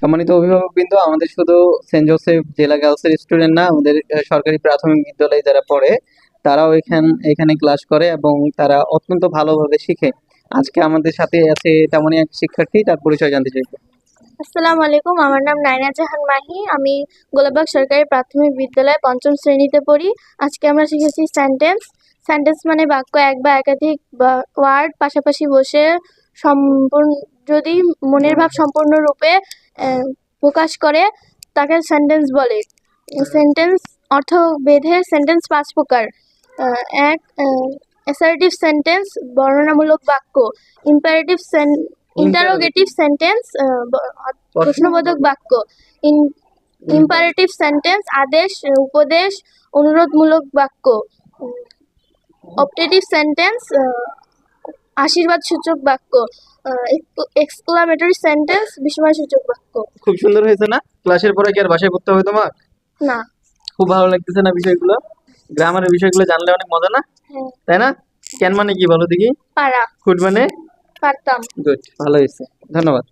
সম্মানিত অভিভাবকবৃন্দ, আমাদের শুধু সেন্ট জোসেফ জেলা গার্লসের স্টুডেন্ট না, আমাদের সরকারি প্রাথমিক বিদ্যালয়ে যারা পড়ে তারাও এখানে ক্লাস করে এবং তারা অত্যন্ত ভালোভাবে শিখে। আজকে আমাদের সাথে আছে তেমনই এক শিক্ষার্থী, তার পরিচয় জানতে চাইবো। আসসালামু আলাইকুম, আমার নাম নাইনা জাহান মাহি। আমি গোলাপবাগ সরকারি প্রাথমিক বিদ্যালয়ে পঞ্চম শ্রেণীতে পড়ি। আজকে আমরা শিখেছি সেন্টেন্স। সেন্টেন্স মানে বাক্য এক বা একাধিক ওয়ার্ড পাশাপাশি বসে সম্পূর্ণ, যদি মনের ভাব সম্পূর্ণরূপে প্রকাশ করে তাকে সেন্টেন্স বলে। সেন্টেন্স অর্থ বেঁধে সেন্টেন্স 5 প্রকার। এক, অ্যাসার্টিভ সেন্টেন্স বর্ণনামূলক বাক্য। ইম্পারেটিভ ইন্টারোগেটিভ সেন্টেন্স প্রশ্নবোধক বাক্য। ইম্পারেটিভ সেন্টেন্স আদেশ, উপদেশ, অনুরোধমূলক বাক্য। অপটেটিভ সেন্টেন্স আশীর্বাদ সূচক বাক্য। এক্সক্লামেটরি সেন্টেন্স বিস্ময় সূচক বাক্য। খুব সুন্দর হয়েছে না? ক্লাসের পরে কি আর বাসায় পড়তে হবে তোমার? না। খুব ভালো লাগতেছে না বিষয়গুলো? গ্রামারের বিষয়গুলো জানলে অনেক মজা না? হ্যাঁ। তাই না? ক্যান মানে কি বলো দেখি? পারা। ফুড মানে? পারতাম। গুড, ভালো হয়েছে, ধন্যবাদ।